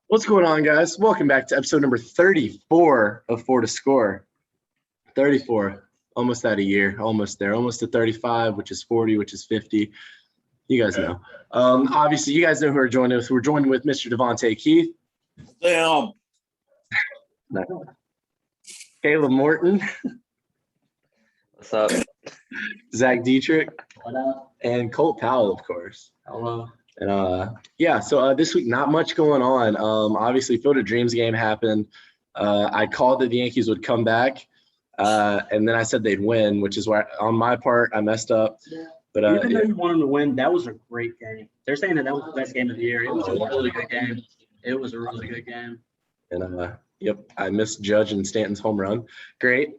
What's going on, guys? Welcome back to episode number 34 of 4 to Score. 34, almost at a year, almost there, almost to 35, which is 40, which is 50. You guys know. Obviously, you guys know who are joining us. We're joined with Mr. Devontae Keith. Damn. Caleb Morton. What's up? Zach Dietrich. What up? And Colt Powell, of course. Hello. And so this week, not much going on. Obviously, Field of Dreams game happened. I called that the Yankees would come back, and then I said they'd win, which is where, on my part, I messed up. Yeah. But Even though you want them to win, that was a great game. They're saying that was the best game of the year. It was a really good game. It was a really good game. And yep, I missed Judge and Stanton's home run. Great.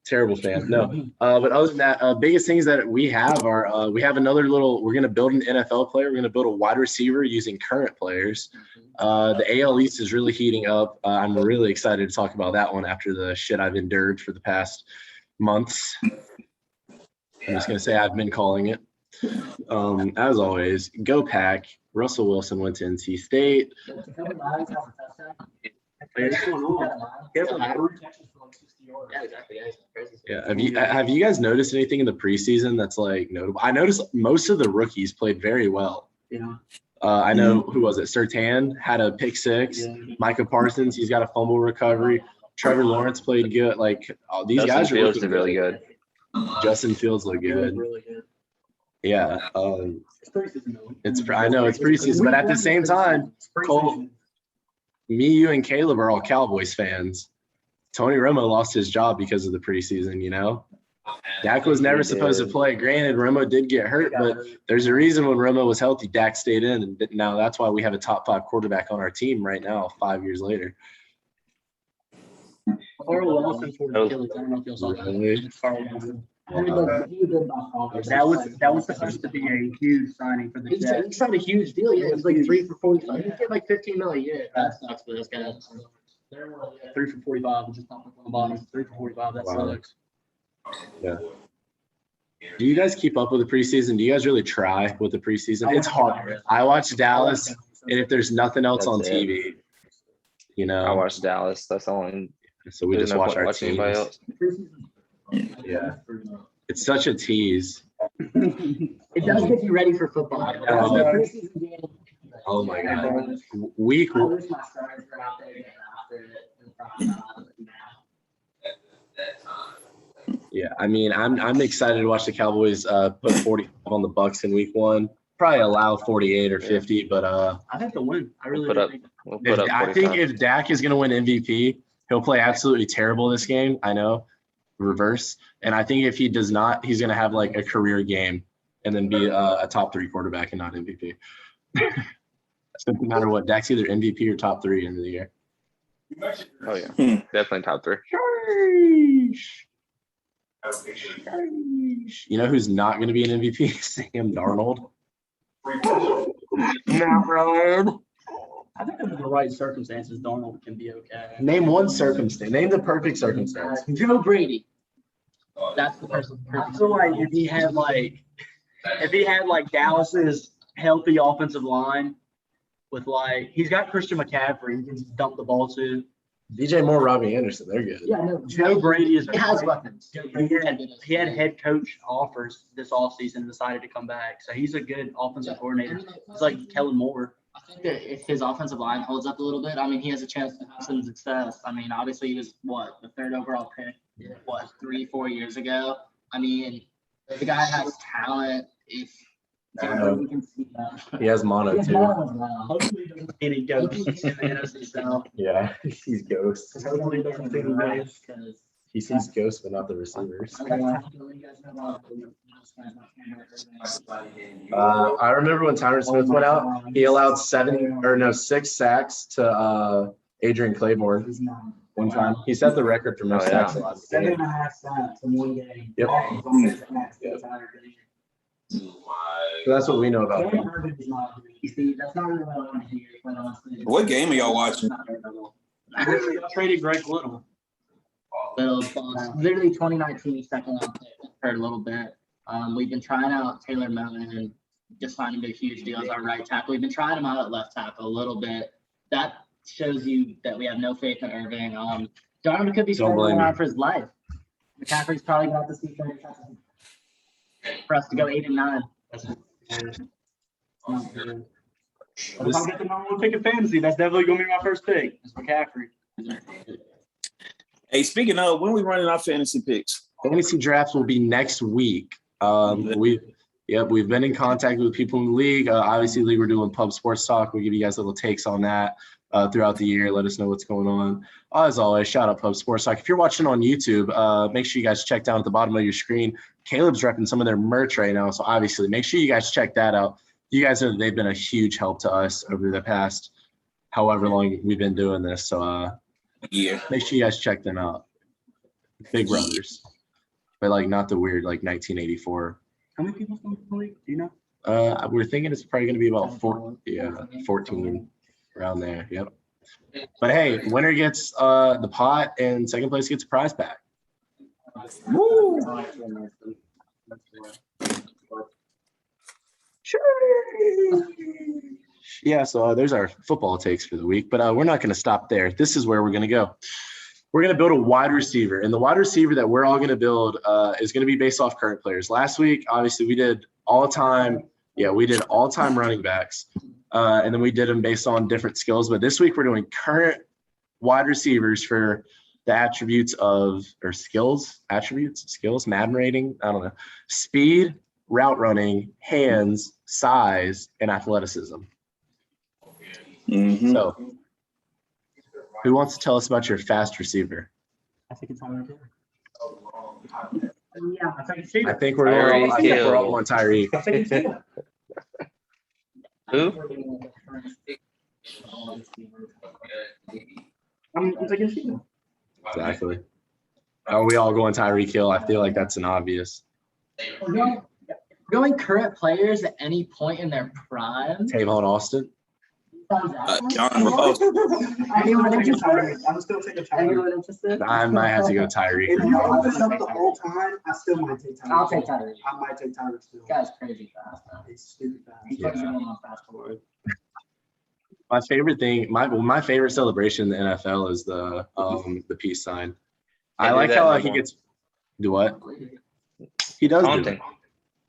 Terrible fan. No. But other than that, biggest things that we have are we have another little, we're going to build an NFL player. We're going to build a wide receiver using current players. The AL East is really heating up. I'm really excited to talk about that one after the shit I've endured for the past months. I'm just going to say I've been calling it. As always, go Pack. Russell Wilson went to NC State. Yeah, have you guys noticed anything in the preseason that's like notable? I noticed most of the rookies played very well. Yeah. I know who was it? Sertan had a pick six. Yeah. Micah Parsons, he's got a fumble recovery. Trevor Lawrence played good. Like these Justin guys are Fields looking did really good. Justin Fields look good. Really good. Yeah. It's preseason, though. I know it's preseason, but at the same time, It's preseason. Cole, me, you, and Caleb are all Cowboys fans. Tony Romo lost his job because of the preseason, you know? Dak was never supposed to play. Granted, Romo did get hurt, but there's a reason when Romo was healthy, Dak stayed in. And now that's why we have a top 5 quarterback on our team right now, 5 years later. Carl Lawson for the Achilles. I don't know if you saw that. Really? Carl Lawson. That was supposed to be a huge signing for the Jets. He signed a huge deal. Yeah, it was like 3 for 45. He get like 15 million. Yeah, that sucks for this guy. 3 for 45, which is not on the bottom. 3 for 45. That Wow. sucks. Yeah. Do you guys keep up with the preseason? Do you guys really try with the preseason? It's hard. I watch Dallas, and if there's nothing else on That's it. TV, you know. I watched Dallas. That's the only. So we just watch our anybody teams. else. Yeah. It's such a tease. It does get you ready for football. Oh my God. Week. Yeah, I mean, I'm excited to watch the Cowboys put 45 on the Bucks in week 1. Probably allow 48 or 50, but I have to win. I really Put up. think. We'll put up. I think 45. if Dak is going to win MVP, he'll play absolutely terrible this game. I know, reverse. And I think if he does not, he's going to have like a career game and then be a top 3 quarterback and not MVP. So no matter what, Dak's either MVP or top 3 end of the year. Oh yeah, definitely top 3. You know who's not going to be an MVP? Sam Darnold. Not Ryan. I think under the right circumstances, Darnold can be okay. Name one circumstance. Name the perfect circumstance. Joe Brady. That's the person. I feel like if he had like Dallas's healthy offensive line with he's got Christian McCaffrey, he can just dump the ball to. DJ Moore, Robbie Anderson, they're good. Yeah, no. Joe Brady is. He has weapons. He had head coach offers this offseason and decided to come back. So he's a good offensive coordinator. It's like Kellen Moore. I think that if his offensive line holds up a little bit, I mean, he has a chance to have some success. I mean, obviously, he was the 3rd overall pick, 3-4 years ago. I mean, the guy has talent. If we can see that. He has mono, too. Hopefully, he doesn't see any ghosts in the NFC South. Yeah, he sees ghosts. Hopefully, he doesn't see any ghosts. He sees ghosts, but not the receivers. I remember when Tyron Smith went out, he allowed 6 sacks to Adrian Claiborne one time. He set the record for most sacks allowed. 7.5 sacks in one game. Yep. So that's what we know about him. That's not really what I want to hear. What game are y'all watching? Y'all traded Greg Little. Literally 2019 second round pick for a little bit. We've been trying out Taylor Mellon, just signed him to a huge deal as our right tackle. We've been trying him out at left tackle a little bit. that shows you that we have no faith in Irving. Darnold could be Don't blame struggling me. around for his life. McCaffrey's probably going to have to see for us to go 8-9. If I get the number one pick in fantasy, that's definitely gonna be my first pick. It's McCaffrey. Hey, speaking of, when we running our fantasy picks? Fantasy drafts will be next week. We've been in contact with people in the league. Obviously, league, we're doing pub sports talk. We'll give you guys little takes on that throughout the year. Let us know what's going on. As always, shout out pub sports talk. If you're watching on YouTube, make sure you guys check down at the bottom of your screen. Caleb's repping some of their merch right now, so obviously make sure you guys check that out. You guys know they've been a huge help to us over the past however long we've been doing this. So make sure you guys check them out. Big brothers, but like not the weird like 1984. How many people from the league? Do you know? We're thinking it's probably going to be about 14 around there. Yep. But hey, winner gets the pot and second place gets a prize pack. Woo! Yeah, so there's our football takes for the week, but we're not going to stop there. This is where we're going to go. We're going to build a wide receiver, and the wide receiver that we're all going to build is going to be based off current players. Last week, obviously, we did all-time running backs, and then we did them based on different skills. But this week, we're doing current wide receivers for the attributes of – or skills, Madden rating, I don't know, speed, route running, hands, size, and athleticism. Mm-hmm. So who wants to tell us about your fast receiver? I think it's on there. Yeah, I think it's Taylor. I think we're all on Tyreek. I think it's Taylor. Who? I'm thinking it's Taylor. Exactly. Are we all going Tyreek Hill? I feel like that's an obvious. Going current players at any point in their prime. Tavon Austin. John Ross. Anyone interested? I'm still taking Tyreek. Anyone interested? I might have to go Tyreek. If you open this up the whole time, I still might take Tyreek. I'll take Tyreek. I might take Tyreek still. This guy's crazy fast. It's stupid fast. He's pushing on fast forward. My favorite thing, my favorite celebration in the NFL is the peace sign. I Can't do like that how no he more. gets do what? He does do it. Taunting.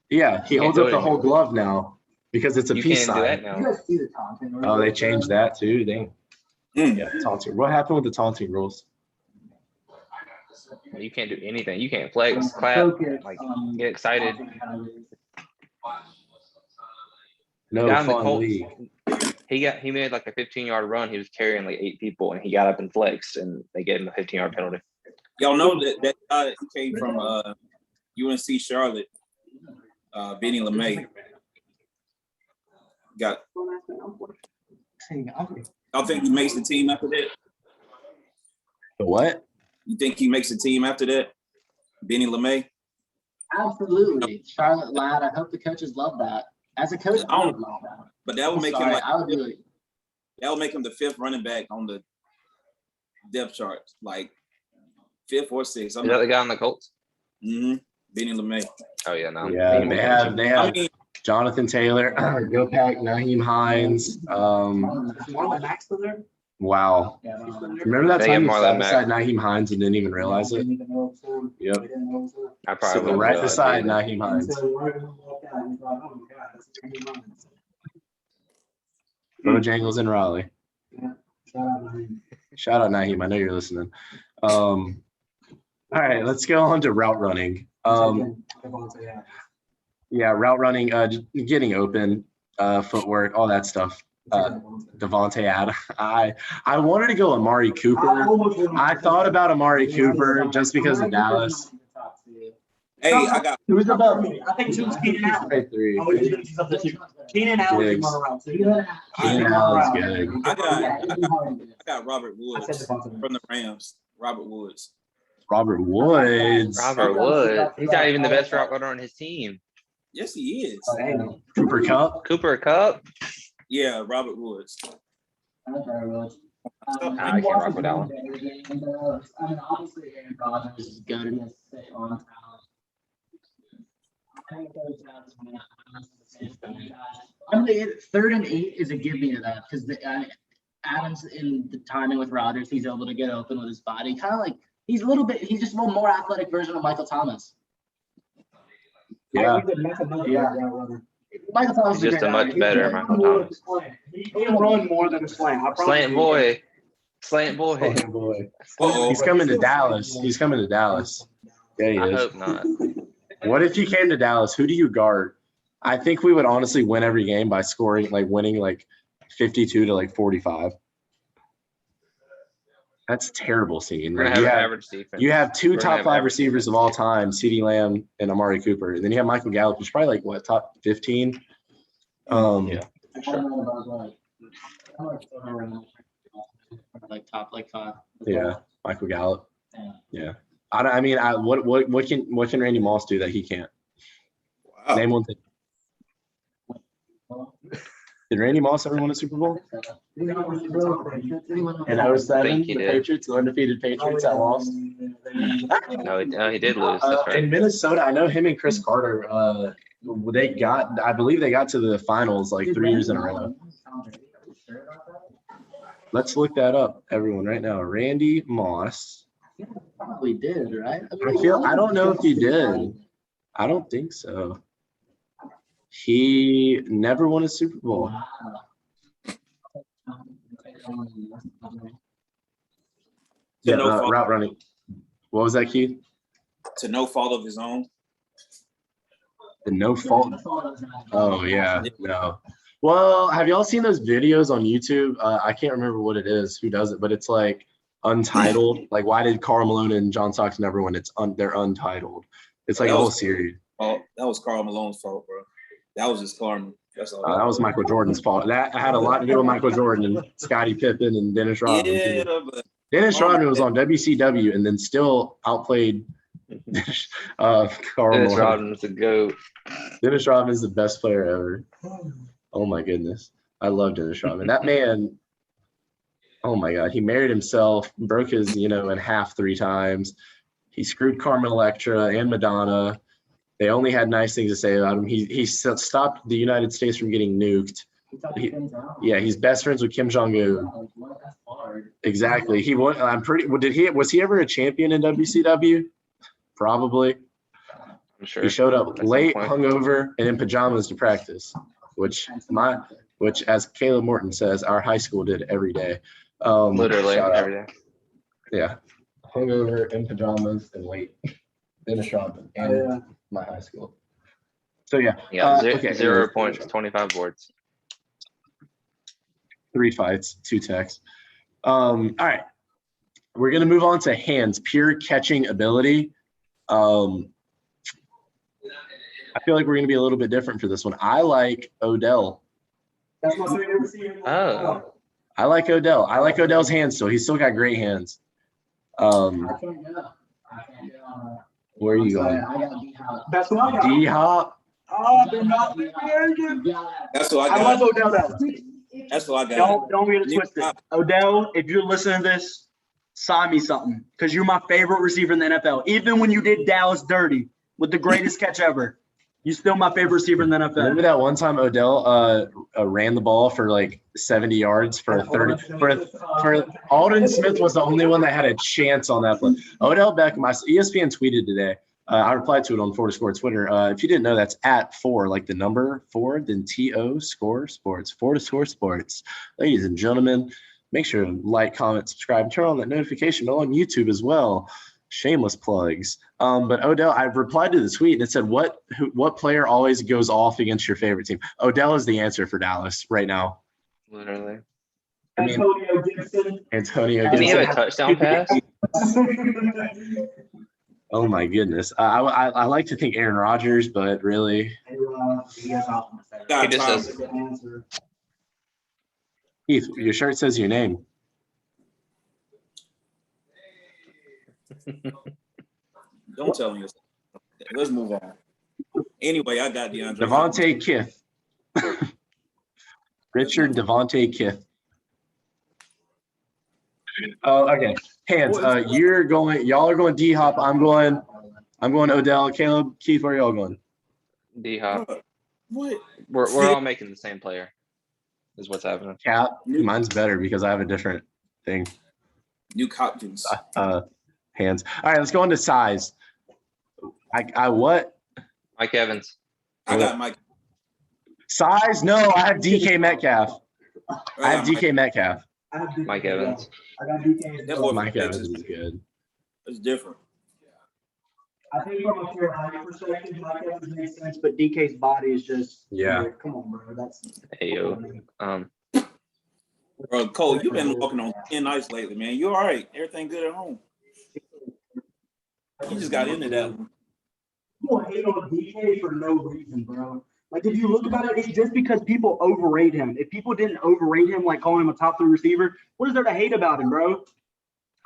Yeah, he Can't holds do up it the whole anymore. glove now because it's a You peace can't do that sign. now. You guys see the taunting? Oh, they changed that too. Dang. Mm. Yeah, taunting. What happened with the taunting rules? You can't do anything. You can't flex, clap, like get excited. No Down the fun Colts. league. He made like a 15-yard run. He was carrying like 8 people, and he got up and flexed, and they gave him a 15-yard penalty. Y'all know that guy who came from UNC Charlotte, Benny LeMay. Y'all think he makes the team after that? The what? You think he makes the team after that? Benny LeMay? Absolutely. Charlotte lad. I hope the coaches love that. As a coach, I would love that. But that would make Sorry, him like I would do it. that would make him the 5th running back on the depth chart, like 5th or 6th. Is that the guy on the Colts? Mm-hmm. Benny LeMay. Oh yeah, no. Yeah, they have I mean, Jonathan Taylor, Go Pack, Naheem Hines. Marlon Mack still there? Wow. Yeah. Remember that They time have you Marlon sat Mack. beside Naheem Hines and didn't even realize it? Yep. I probably Sitting wouldn't right realize beside it. Naheem Hines. Bojangles in Raleigh. Shout out Naheem. I know you're listening. All right, let's go on to route running. Yeah, route running, just getting open, footwork, all that stuff. Devontae Adams. I wanted to go Amari Cooper. I thought about Amari Cooper just because of Dallas. hey, I got Who's above me? I think two Keenan Allen. Right, 3. Oh, he's up there too. Keenan Allen Diggs. can run around too. Keenan Allen's good. I got Robert I said Woods Devontae. from the Rams. Robert Woods. Robert Woods. Robert Wood. He's not even the best route runner on his team. Yes, he is. Cooper Kupp. Cooper Cup. Yeah, Robert Woods. I can't rock with that one. I mean, obviously, Aaron Rodgers is good and has to stay on talent. I think those guys, I mean, 3rd and 8 is a give me to that because Adams in the timing with Rodgers, he's able to get open with his body. Kind of like he's just a little more athletic version of Michael Thomas. Yeah. Michael Thomas He's just a much better Michael Thomas. He can run more than a slant. I promise Slant you. boy. Slant boy. Oh, boy. Uh-oh. He's coming to Dallas. He's coming to Dallas. Yeah, he I is. hope not. What if he came to Dallas? Who do you guard? I think we would honestly win every game by scoring, like winning like 52 to like 45. That's terrible scene. We're Like, gonna have an average defense. you have two We're gonna top have 5 average receivers of all time, CeeDee Lamb and Amari Cooper. And then you have Michael Gallup, who's probably like what, top 15? Yeah. Like top, like 5. Yeah, Michael Gallup. Yeah. Yeah. I mean, what can Randy Moss do that he can't? Wow. Name one thing. Did Randy Moss ever win a Super Bowl? In 07, think he the did. Patriots, the undefeated Patriots that lost. No, he did lose. That's right. In Minnesota, I know him and Chris Carter, I believe they got to the finals like 3 years in a row. Let's look that up, everyone, right now. Randy Moss. Probably did, right? I don't know if he did. I don't think so. He never won a Super Bowl. Yeah, no fault. route running. What was that, Keith? To no fault of his own. The no fault. Oh yeah, no. Well, have y'all seen those videos on YouTube? I can't remember what it is, who does it, but it's like Untitled. Like, why did Karl Malone and John Sox never win? They're Untitled. It's like a whole series. Oh, that was Karl Malone's fault, bro. That was just karma. That's all. That was Michael Jordan's fault. That had a lot to do with Michael Jordan and Scottie Pippen and Dennis Rodman. Yeah, too. but Dennis Rodman was on WCW and then still outplayed Karl Dennis Malone. Rodman's the GOAT. Dennis Rodman is the best player ever. Oh my goodness. I love Dennis Rodman. That man, oh my God, he married himself, broke his, in half 3 times. He screwed Carmen Electra and Madonna. They only had nice things to say about him. He stopped the United States from getting nuked. He's best friends with Kim Jong-un. Exactly. He won. Was he ever a champion in WCW? Probably. I'm sure. He showed up At some late, point. hungover, and in pajamas to practice, which as Caleb Morton says, our high school did every day. Literally shout out. every day. Yeah. Hungover, in pajamas, and late. Dennis Rodman and my high school. So yeah. Yeah, okay. 0 points, 25 boards. 3 fights, 2 techs. All right. We're going to move on to hands, pure catching ability. I feel like we're going to be a little bit different for this one. I like Odell. Oh, I like Odell. I like Odell's hands still. He's still got great hands. Where are you going? That's what I got. D-Hop. Oh, they're not very good. that's what I I love got. Odell though. That's what I got. Don't get it twisted. Odell, if you're listening to this, sign me something because you're my favorite receiver in the NFL. Even when you did Dallas dirty with the greatest catch ever, you're still my favorite receiver in the Remember NFL. that one time Odell ran the ball for like 70 yards for a 30 for Alden Smith was the only one that had a chance on that play. Odell Beckham, ESPN tweeted today. I replied to it on 4 to Score Twitter. If you didn't know, that's @4, like the number 4, then TO Score Sports, 4 to Score Sports. Ladies and gentlemen, make sure to like, comment, subscribe, turn on that notification bell on YouTube as well. Shameless plugs. But Odell, I replied to the tweet and it said, what player always goes off against your favorite team? Odell is the answer for Dallas right now. literally. I mean, Antonio Gibson. Antonio Did he have a Gibson. touchdown pass? Oh my goodness. I like to think Aaron Rodgers, but really, He just says, Keith, your shirt says your name. Don't tell me. Let's move on. Anyway, I got DeAndre. Devontae Kith. Richard Devontae Kith. Okay. Hands. Y'all are going D-Hop. I'm going Odell. Caleb, Keith, where are y'all going? D-Hop. What? We're all making the same player. is what's happening. Cap. Mine's better because I have a different thing. New cop juice. Hands. All right, let's go into size. I what? Mike Evans. I got Mike. Size? No, I have DK Metcalf. I have DK Metcalf. I have DK. Mike Evans. I got DK. That boy from Mike Evans Texas. is good. It's different. I think from a pure height perspective, Mike Evans makes sense, but DK's body is just come on, bro. That's Ayo. Bro, Cole, you've been walking on thin ice lately, man. You all right? Everything good at home? You just got into that one. People hate on DK for no reason, bro. Like, if you look about it, it's just because people overrate him. If people didn't overrate him, like calling him a top 3 receiver, what is there to hate about him, bro?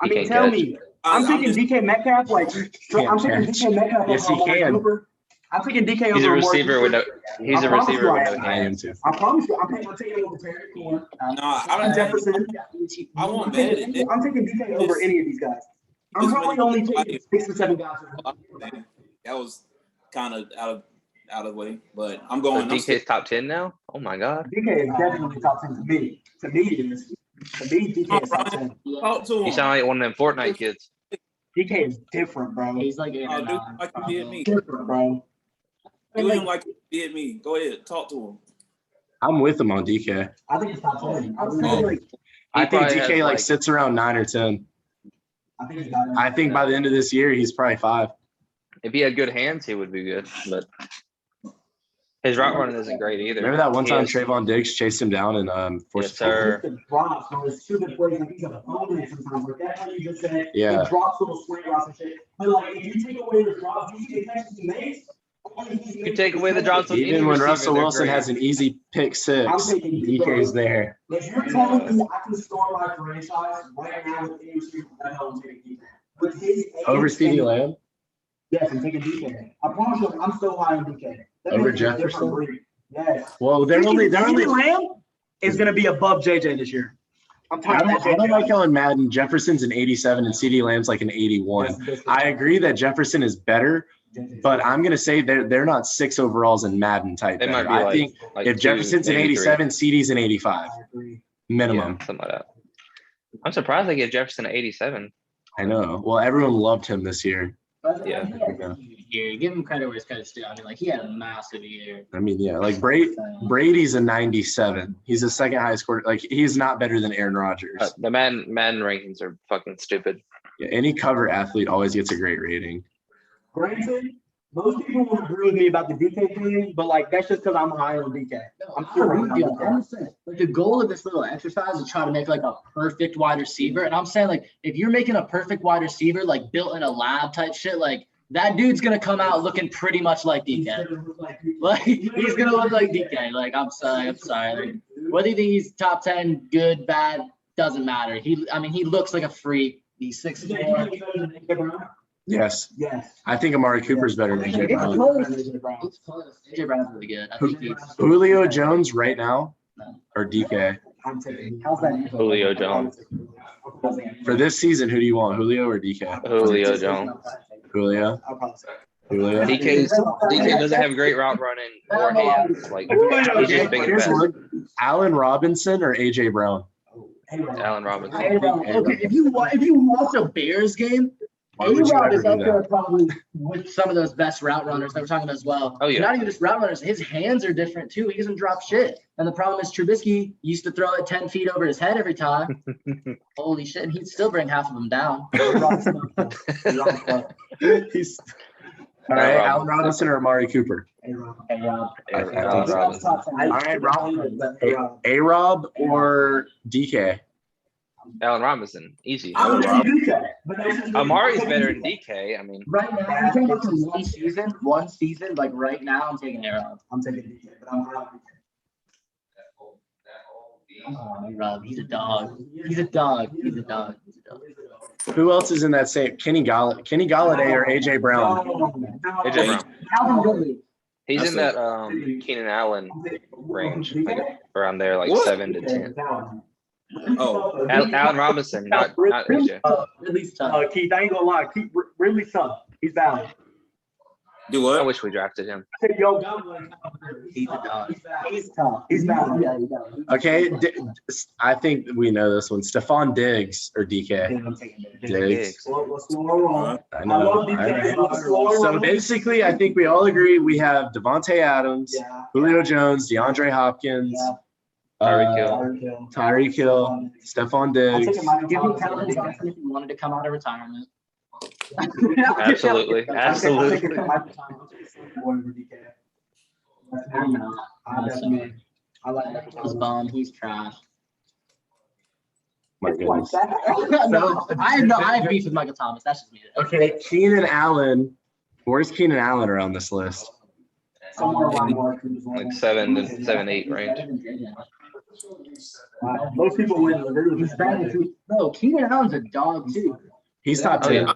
I He mean, can't tell catch. me. I'm thinking DK Metcalf, like, I'm thinking catch. DK Metcalf. Yes, he over Amari can. Cooper. I'm thinking DK He's over a Amari receiver with Cooper. no. He's a receiver with no I am hands. too. I promise you, I'm taking over Terry Corn. Nah, I don't Jefferson. I won't I'm bet taking it. I'm taking DK over any of these guys. I'm This probably many- only taking 6 or 7 guys. That was kind of out of the way, but I'm So going. I'm DK's top 10 now? Oh my God. DK is definitely top 10 to me. To me, it is. To me, DK is top 10. Talk to You him. sound like one of them Fortnite kids. DK is different, bro. He's like Do him like you did me. Different, bro. Do him like you did me. Go ahead, talk to him. I'm with him on DK. I think it's top 10. I'm saying, like, I think probably DK has, like sits around 9 or 10. I think it's got I think by the end of this year, he's probably 5. If he had good hands, he would be good. But his route running isn't great either. Remember that one He time is- Trayvon Diggs chased him down and forced Yes, sir. the drops, bro. It's stupid plays. Like, he's a opponent sometimes. Like, that's how you just said. Yeah. He drops little slant routes and shit. But, like, if you take away the drops, you see the catches he makes. You take away the drops with any Even when receiver, Russell they're Wilson great. has an easy pick 6, I'm taking DK's there. If you're telling me I can start my franchise right now with any receiver, I'm taking DK. With his age Over and- CeeDee Lamb? Yes, I'm taking DK. I promise you, I'm so high on DK. That Over makes a difference. Jefferson? Yes. Well, they're only Lamb is going to be above JJ this year. I'm I tired of don't JJ. like how in Madden Jefferson's an 87 and CeeDee Lamb's like an 81. I agree that Jefferson is better, but I'm gonna say they're not 6 overalls in Madden type. They might better. be I like, think like if 2, Jefferson's an maybe 3. 87, CeeDee's an 85 I agree. minimum. Yeah, something like that. I'm surprised they get Jefferson at 87. I know. Well, everyone loved him this year. Yeah. Year. Give him credit where his credit's due. I mean, like, he had a massive year. I mean, yeah, like Brady's a 97. He's the second highest quarter. Like he's not better than Aaron Rodgers. The Madden rankings are fucking stupid. Yeah, any cover athlete always gets a great rating. Granted, most people will agree with me about the DK thing, but like that's just because I'm high on DK. I'm still high on DK. Like, the goal of this little exercise is try to make like a perfect wide receiver. And I'm saying, like, if you're making a perfect wide receiver, like built in a lab type shit, like that dude's gonna come out looking pretty much like DK. Like he's gonna look like DK. Like, I'm sorry. Like, whether you think he's top 10, good, bad, doesn't matter. He looks like a freak. He's 6'4". Yes, Yes. I think Amari Cooper's better than AJ Brown. It's close. AJ Brown's really good. I think he's Julio Jones right now or DK I'm taking. How's that? Julio Jones. for this season? Who do you want, Julio or DK? Julio Jones. Julio. I'll probably say. Julio. DK doesn't have great route running or hands. Like he's just big and Here's fast. one. Allen Robinson or AJ Brown? Allen Robinson. Okay, if you watch a Bears game, Why would you A-Rod ever is up do there that? probably with some of those best route runners that we're talking about as well. Oh, yeah. Not even just route runners, his hands are different too. He doesn't drop shit. And the problem is Trubisky used to throw it 10 feet over his head every time. Holy shit, and he'd still bring half of them down. He's all right. Allen Robinson or Amari Cooper? Allen Robinson. All right, A-Rob or DK? Allen Robinson. Easy. I'm taking DK. But that's just- Amari's better than DK. I mean, Right now, I'm talking about one season, like right now, I'm taking A-Rob. I'm taking DK, but I'm high on DK. Oh, A-Rob, he's a dog. He's a dog. Who else is in that same Kenny Galladay or AJ Brown? AJ Brown. Calvin Ridley. He's That's in that Keenan Allen range, like around there, like What? 7 to 10. Oh, Allen Robinson, not AJ. Ridley's tough. Keith, I ain't gonna lie. Keith Ridley's son. He's valid. Do I what? wish we drafted him. Yo, He's a dog. he's tough. He's bad. Yeah, Okay, I think we know this one. Stephon Diggs or DK. Diggs. I know. So basically, I think we all agree we have Devontae Adams, Julio Jones, DeAndre Hopkins, Tyreek Hill, Stephon Diggs. Give me Calvin Johnson if he wanted to come out of retirement. Absolutely. Absolutely. I'm not. I like his bum. He's trash. My goodness. No, I have beef with Michael Thomas. That's just me. Okay, Keenan Allen. Where's Keenan Allen around this list? Somewhere around Like 7 to 7, 8 range. Most people win. He's bad too. No, Keenan Allen's a dog too. He's top Oh, 10. yeah.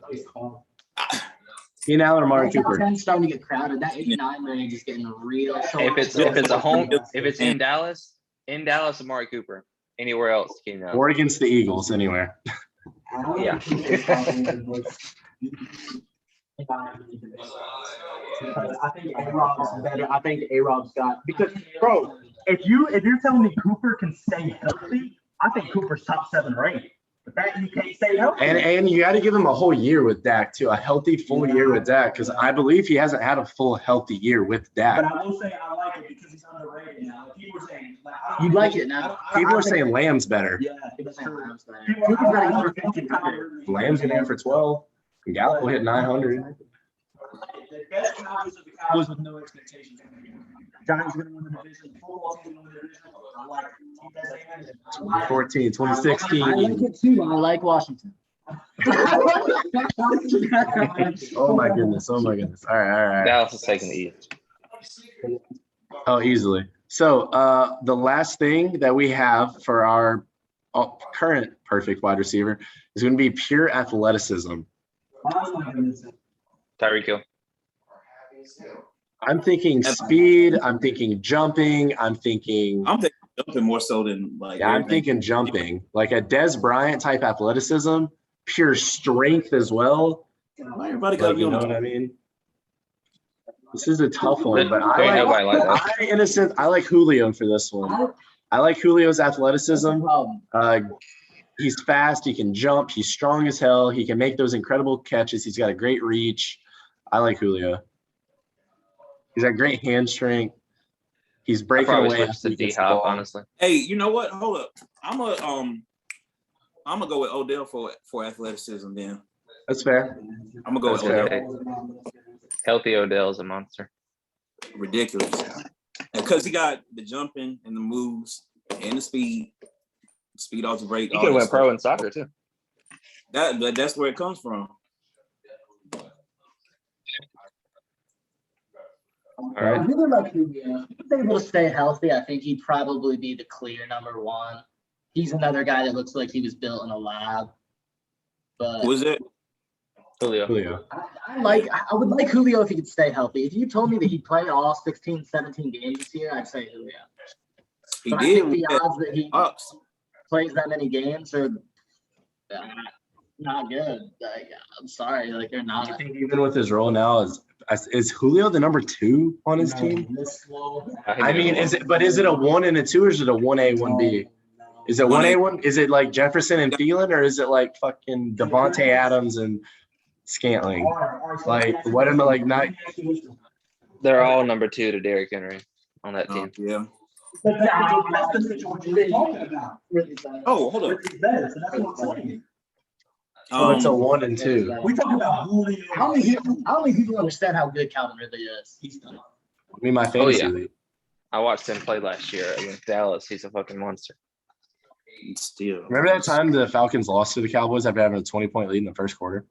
Keenan Allen or Amari Cooper. 10 starting to get crowded. That 89 range is getting real. If it's a home, if it's in Dallas, Amari Cooper. Anywhere else, Keenan Allen. Or against the Eagles, anywhere. Yeah. I think A-Rob's better. I think A-Rob's got because, bro, if you're telling me Cooper can stay healthy, I think Cooper's top 7 or 8. But that you can't stay healthy. And you got to give him a whole year with Dak too, a healthy full year with Dak, because I believe he hasn't had a full healthy year with Dak. But I will say I like it because he's underrated now. People are saying You like it now? People are saying Lamb's better. Yeah, People say Rams better. Cooper's gonna go for 1,500. Lamb's gonna go for 12. And Gallup will hit 900. The best Cowboys are the Cowboys with no expectations. Giants are gonna win the division. Football's gonna win the division. I like it. 2014, I 2016. like it too. I like Washington. Oh my goodness. Oh my goodness. All right. Dallas is taking the East. Oh, easily. So the last thing that we have for our current perfect wide receiver is going to be pure athleticism. Tyreek Hill. I'm thinking speed. I'm thinking jumping. I'm thinking jumping more so than like. Yeah, I'm thinking jumping, like a Des Bryant type athleticism, pure strength as well. Everybody got Like, to be you on know the what I mean? This is a tough one, but Nobody like that. in a sense, I like Julio for this one. I like Julio's athleticism. He's fast. He can jump. He's strong as hell. He can make those incredible catches. He's got a great reach. I like Julio. He's got great hand strength. He's breaking Probably away. switch to D-Hop, honestly. Hey, you know what? Hold up. I'm gonna go with Odell for athleticism. Then That's fair. I'm gonna go with That's Odell. Healthy Odell is a monster. Ridiculous, because he got the jumping and the moves and the speed off the break. He could have went pro in soccer too. That's where it comes from. All right. I really like Julio. If he's able to stay healthy, I think he'd probably be the clear number 1. He's another guy that looks like he was built in a lab. But Who is it? Julio. I would like Julio if he could stay healthy. If you told me that he'd play all 16, 17 games this year, I'd say Julio. He But did. I think the odds that he Ups. plays that many games are not good. Like, I'm sorry, like they're I not. think even with his role now, is Julio the number 2 on his team? I mean, is it a 1 and a 2, or is it a 1A, 1B? Is it 1A, 1? Is it like Jefferson and Thielen, or is it like fucking Devontae Adams and Scantling? Like, what am I like? Not. They're all number 2 to Derrick Henry on that team. Yeah. That's the situation we're talking about. Oh, hold up. That's what I'm saying. So it's a 1 and 2. We talking about Julio. How many people understand how good Calvin Ridley is? He's done. I mean, my fantasy yeah. league. I watched him play last year against Dallas. He's a fucking monster. Still. Remember that time the Falcons lost to the Cowboys after having a 20-point lead in the first quarter?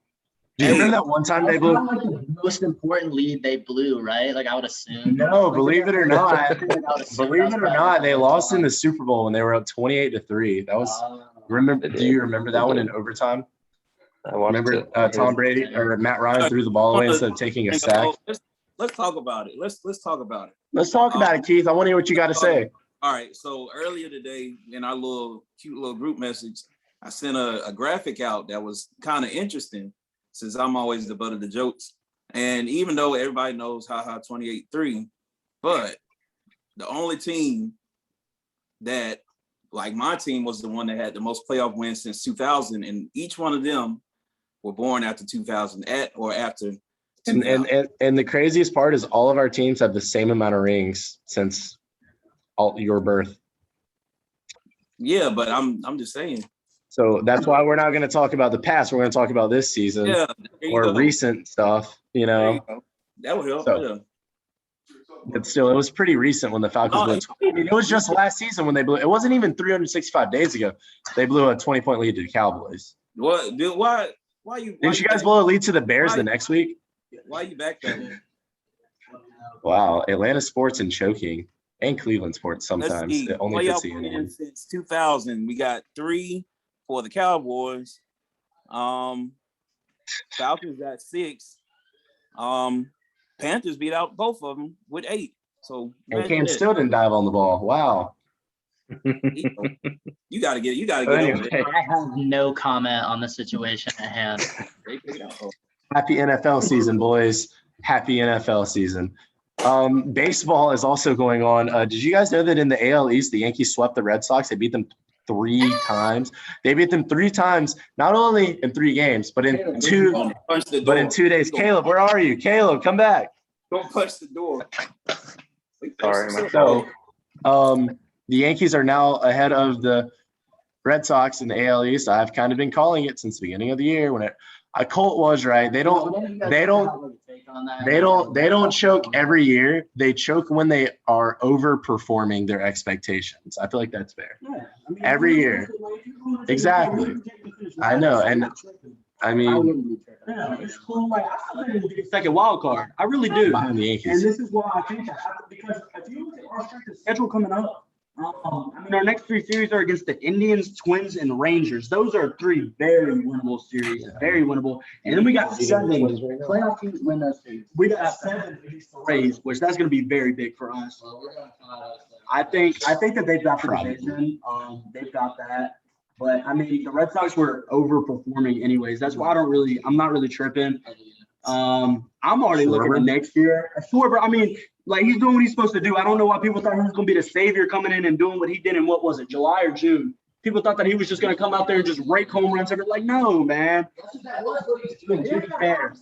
Do you remember that one time they blew? Like the most important lead they blew, right? Like I would assume. No, believe it or not, they lost in the Super Bowl when they were up 28-3. That was remember. Do you remember that one in overtime? I watched Remember it. Tom Brady or Matt Ryan threw the ball away instead of taking a sack? Let's talk about it. Let's talk about it. Let's talk about it, Keith. I want to hear what you got to say. All right. So earlier today in our cute little group message, I sent a graphic out that was kind of interesting since I'm always the butt of the jokes. And even though everybody knows 28-3, but the only team that, like my team, was the one that had the most playoff wins since 2000, and each one of them were born after 2000 or after. And the craziest part is all of our teams have the same amount of rings since your birth. Yeah, but I'm just saying. So that's why we're not going to talk about the past. We're going to talk about this season or recent stuff, you know. That would help. So, but still, it was pretty recent when the Falcons blew. I mean, it was just last season when they blew. It wasn't even 365 days ago. They blew a 20-point lead to the Cowboys. What? Dude, why you? Didn't you guys blow a lead to the Bears the next week? Why you back that way? Wow, Atlanta sports and choking, and Cleveland sports sometimes. It only gets the Indian. Since 2000, we got 3 for the Cowboys. Falcons got 6. Panthers beat out both of them with 8. So and Cam still didn't dive on the ball. Wow. You gotta get Anyway. over it. I have no comment on the situation at hand. Happy NFL season, boys. Happy NFL season. Baseball is also going on. Did you guys know that in the AL East, the Yankees swept the Red Sox? They beat them 3 times. They beat them 3 times, not only in 3 games, but in 2 days. Caleb, where are you? Caleb, come back. Don't punch the door. Sorry, So, the Yankees are now ahead of the Red Sox in the AL East. I've kind of been calling it since the beginning of the year when Colt was right. They don't choke every year. They choke when they are overperforming their expectations. I feel like that's fair. Yeah, I mean, Every year. Exactly. I know. And I mean, yeah, it's cool. Like, I think it's a second wild card. I really do. behind the And Yankees. this is why I think that, because if you look at our strength of schedule coming up, I mean, our next 3 series are against the Indians, Twins, and Rangers. Those are 3 very winnable series, very winnable. And then we got 7 playoff teams win those series. We got 7 against the Rays, which that's going to be very big for us. I think that they've got the division. They've got that. But I mean, the Red Sox were overperforming anyways. That's why I'm not really tripping. I'm already looking at next year. Schwarber, I mean, like, he's doing what he's supposed to do. I don't know why people thought he was going to be the savior coming in and doing what he did in, what was it, July or June? People thought that he was just going to come out there and just rake home runs. Every like, no, man. That was what he's doing. To be fair,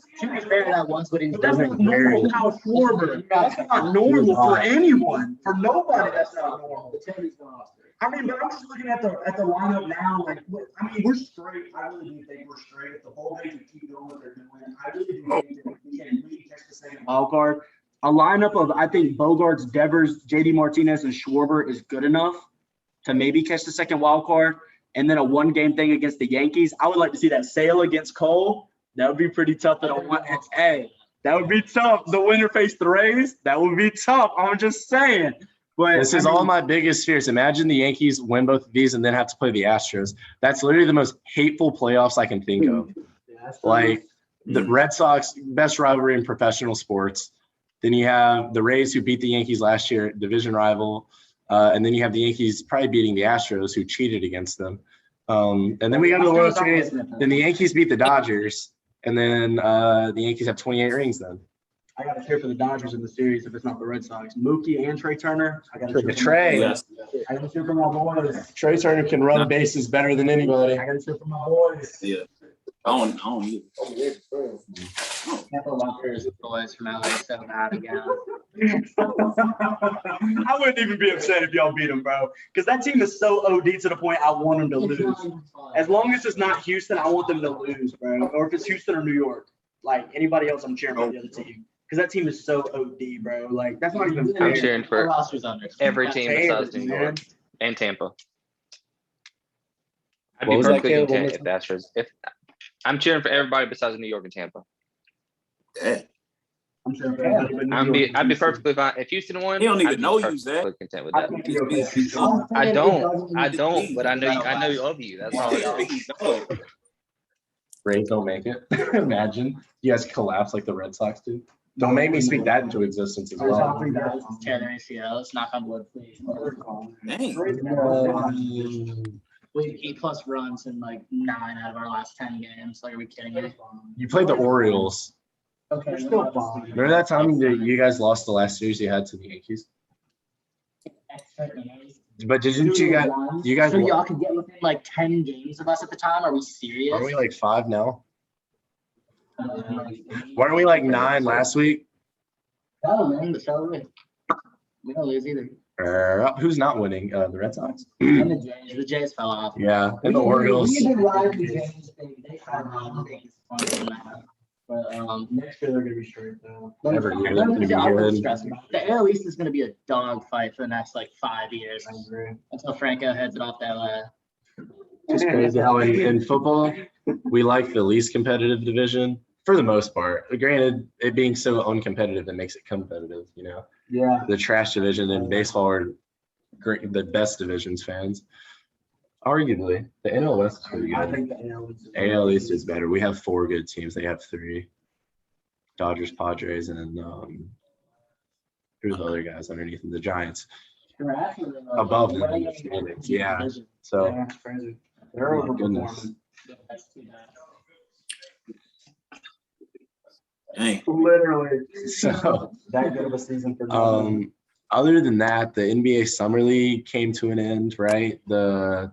that was what he's But that's doing. not normal, Kyle Schwarber. That's not normal for anyone. For nobody, that's not normal. I mean, but I'm just looking at the lineup now. Like, I mean, we're straight. I really do think we're straight. If the whole day can keep doing what they're doing, I really do think that we can really catch the second wild card. A lineup of, I think, Bogarts, Devers, JD Martinez, and Schwarber is good enough to maybe catch the second wild card. And then a 1-game thing against the Yankees. I would like to see that Sale against Cole. That would be pretty tough. Hey, that would be tough. The winner faced the Rays. That would be tough. I'm just saying. But This is all my biggest fears. Imagine the Yankees win both of these and then have to play the Astros. That's literally the most hateful playoffs I can think of. Like, the Red Sox, best rivalry in professional sports. Then you have the Rays, who beat the Yankees last year, division rival. And then you have the Yankees probably beating the Astros, who cheated against them. And then we got to the World Series. Then the Yankees beat the Dodgers. And then the Yankees have 28 rings then. I got to cheer for the Dodgers in the series if it's not the Red Sox. Mookie and Trey Turner. I got to cheer for Trey. Yes. I got to cheer for my boys. Trey Turner can run bases better than anybody. I got to cheer for my boys. Yeah. I don't either. Tampa Buccaneers boys from LA so bad again. I wouldn't even be upset if y'all beat them, bro. Because that team is so OD to the point I want them to lose. As long as it's not Houston, I want them to lose, bro. Or if it's Houston or New York. Like, anybody else, I'm cheering for the other team. Because that team is so OD, bro. Like, that's not even fair. I'm cheering for roster's under. every team besides New Man. York and Tampa. I'd What be was that, perfectly Caleb? content if the Astros. If I'm cheering for everybody besides New York and Tampa. Yeah. I'm cheering for everybody but New York. I'd be perfectly fine if Houston won. He don't I'd even be know you, perfectly Zach. content with I that. think you're okay. I don't, but I know of you. That's all. Rays don't make it. Imagine you guys collapse like the Red Sox do. Don't make me speak that into existence as well. Tear their ACLs, knock on wood, please. Dang. We 8+ runs in like 9 out of our last 10 games. Like, are we kidding me? You played the Orioles. Okay, They're still fine. Remember that time that you guys lost the last series you had to the Yankees? But didn't you guys So y'all could get within like 10 games of us at the time? Are we serious? aren't we like 5 now? Weren't we like 9 last week? No, man, the show win. We don't lose either. Who's not winning? The Red Sox? And the Jays. The Jays fell off. Yeah, and the Orioles. We did ride the Jays thing. They fell off. But Next year they're gonna be straight though. Every year they're gonna be I wouldn't good. stress about it. The AL East is gonna be a dog fight for the next like 5 years I agree. until Franco heads it off that way. It's crazy how in football we like the least competitive division for the most part. Granted, it being so uncompetitive that makes it competitive. You know, Yeah. the trash division in baseball are great, the best divisions. Fans, arguably, the NL West is pretty I good. think the AL is. AL East is better. We have 4 good teams. They have 3. Dodgers, Padres, and who's the other guys underneath them? The Giants. We're actually, Above them running in the a standings, yeah. division. So Yeah, it's crazy. They're Oh my goodness. overperforming. That's too bad. Dang. Literally. so That good of a season for them. other than that, the NBA Summer League came to an end, right? The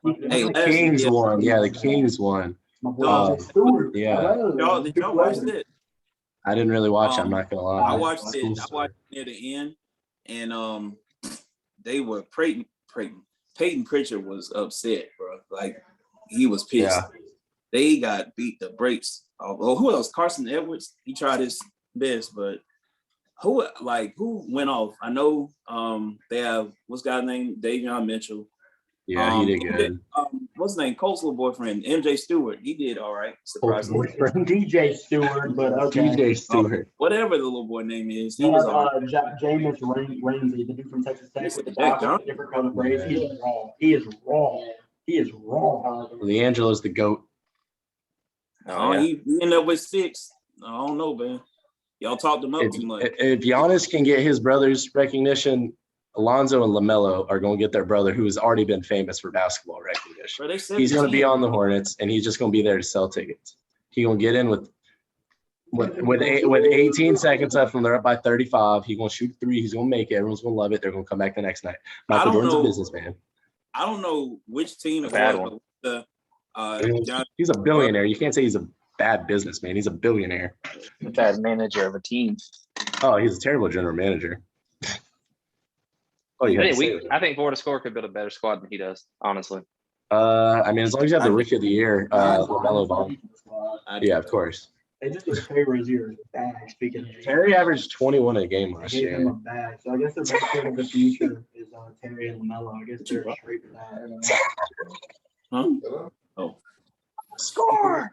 Hey, last Kings year, won. Yeah, the Kings won. My boy um, Jay Stewart. yeah. Hello. did y'all watch that? I didn't really watch it. I'm Um, not gonna lie. I watched it. School I started. watched it near the end, and they were Peyton Pritchard was upset, bro. Like he was pissed. Yeah. They got beat the brakes. Oh, who else? Carson Edwards. He tried his best, but who went off? I know they have what's guy's name? Davion Mitchell. Yeah, he did good. What's his name? Colt's little boyfriend, MJ Stewart. He did all right, surprisingly. DJ Stewart, but okay. DJ Stewart. Whatever the little boy name is, he was all right. Jameis Ramsey, the dude from Texas Tech with the Jack Dodgers, different color braids. He is raw. He is raw. He is raw. LeAngelo's the GOAT. Oh, he ended up with 6. I don't know, man. Y'all talked him up too much. If Giannis can get his brother's recognition, Alonzo and LaMelo are going to get their brother, who has already been famous for basketball recognition. Bro, they He's going to be 17. on the Hornets, and he's just going to be there to sell tickets. He's going to get in with 18 seconds left, when they're up by 35. He's going to shoot 3. He's going to make it. Everyone's going to love it. They're going to come back the next night. Michael don't Jordan's a know. businessman. I don't know which team it Bad was, but He's a billionaire. You can't say he's a bad businessman. He's a billionaire. Bad manager of a team. Oh, he's a terrible general manager. Oh, you I had to think say I think Florida Score could build a better squad than he does, honestly. that. I mean, as long as you have the rookie of the year, LaMelo Ball. Yeah, of course. They just gave Terry Rozier a bag, speaking of. Terry averaged 21 a game They last gave him year. a bag. So I guess their best player of the future is Terry and LaMelo. I guess they're straight for that. huh? Oh, Score!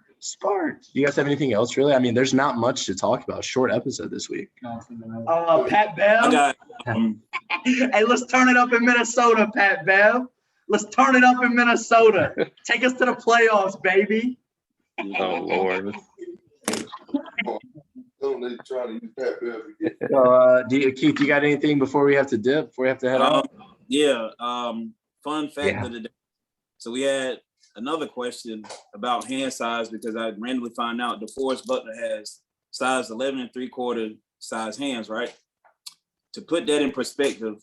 You guys have anything else, really? I mean, there's not much to talk about. Short episode this week. Pat I Bev. got Hey, let's turn it up in Minnesota, Pat Bev. Let's turn it up in Minnesota. Take us to the playoffs, baby. Oh Lord. Don't they try to use Pat Bev again? Keith, you got anything before we have to dip? Before we have to head out? yeah. Fun fact Yeah. of the day. So we had another question about hand size, because I randomly found out DeForest Buckner has size 11 3/4 size hands, right? To put that in perspective,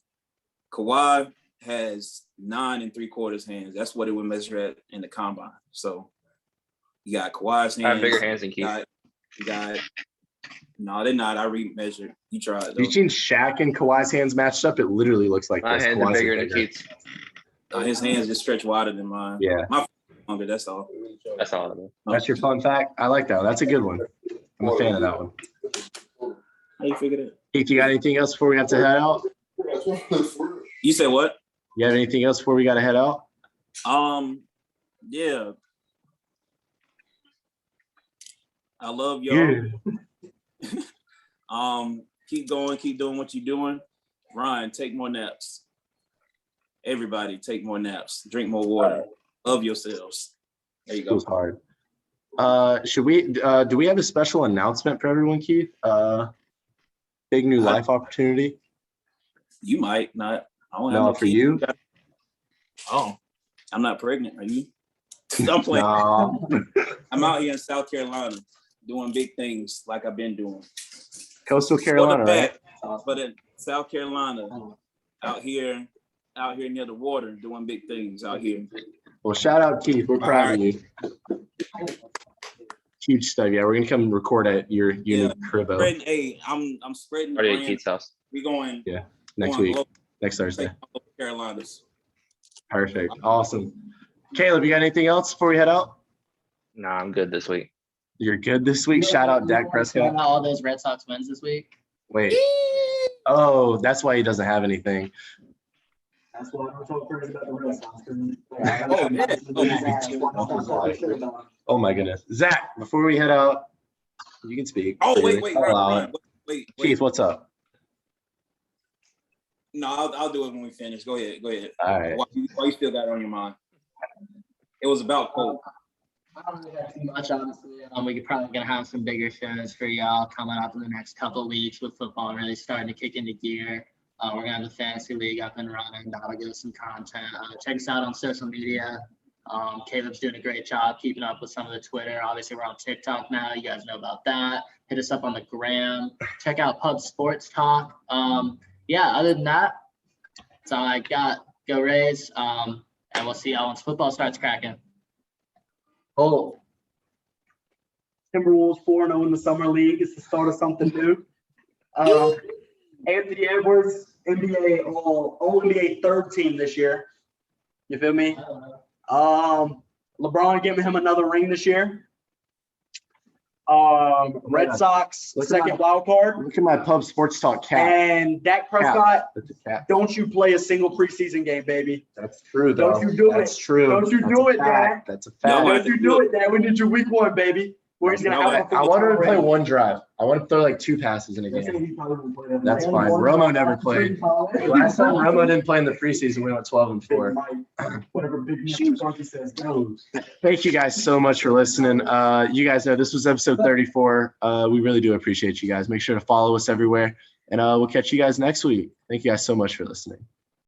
Kawhi has 9 3/4 hands. That's what it would measure at in the combine. So you got Kawhi's I have hands. bigger hands than Keith. You got no, they're not. I remeasured. You tried though. You seen Shaq and Kawhi's hands matched up? It literally looks like My this. hands are Kawhi's bigger than Keith's. His hands just stretch wider than mine. Yeah, Longer, that's all. That's all it is. that's your fun fact. I like that one. That's a good one. I'm a fan of that one. How you figure that? Keith, you got anything else before we have to head out? You said what? You have anything else before we got to head out? Yeah. I love y'all. Keep going, keep doing what you're doing. Ryan, take more naps. Everybody, take more naps. Drink more water. Love yourselves. There you It was go. hard. Should we? Do we have a special announcement for everyone, Keith? Big new life opportunity. You might not. I don't have No, no for kids. you. Oh, I'm not pregnant. Are you? I'm playing. No. I'm out here in South Carolina doing big things like I've been doing. Coastal Carolina, right? But in South Carolina, out here near the water, doing big things out here. Well, shout out Keith. We're proud of you. Huge stuff. Yeah, we're gonna come record at your new crib I'm spreading the Or at brand. Keith's house. We going next going week, local, next Thursday. Carolinas. Perfect. Awesome. Caleb, you got anything else before we head out? Nah, I'm good this week. You're good this week. Shout out Dak Prescott. All those Red Sox wins this week. Wait. Oh, that's why he doesn't have anything. That's why I'm so crazy about the Red Sox. Oh my goodness. Zach, before we head out, you can speak. Oh, freely. wait, I'll allow it. wait. Keith, what's up? No, I'll do it when we finish. Go ahead. All right. Why you still got it on your mind? It was about Cole. I don't really have too much, honestly. We're probably gonna have some bigger shows for y'all coming up in the next couple of weeks with football really starting to kick into gear. We're gonna have the fantasy league up and running. That'll give us some content. Check us out on social media. Caleb's doing a great job keeping up with some of the Twitter. Obviously, we're on TikTok now. You guys know about that. Hit us up on the gram. Check out Pub Sports Talk. Other than that, that's all I got. Go Rays. And we'll see y'all once football starts cracking. Oh. Timberwolves 4-0 in the summer league. It's the start of something new. Anthony Edwards, NBA all NBA third team this year. You feel me? LeBron giving him another ring this year. Red Sox second wild card. Look at my Pub Sports Talk cap. And Dak Prescott, That's a cap. don't you play a single preseason game, baby. That's true, though. Don't you do it. That's true. Don't you That's do a it, fact. Dad. That's a fact. No, Don't you do it, Dad. We need you week 1, baby. Where he's gonna have I want him to play one drive. I want to throw like 2 passes in a game. That's fine. Romo never played. Last time Romo didn't play in the preseason, we went 12-4. Whatever Big Mr. Funky says goes. Thank you guys so much for listening. You guys know this was episode 34. We really do appreciate you guys. Make sure to follow us everywhere, and we'll catch you guys next week. Thank you guys so much for listening.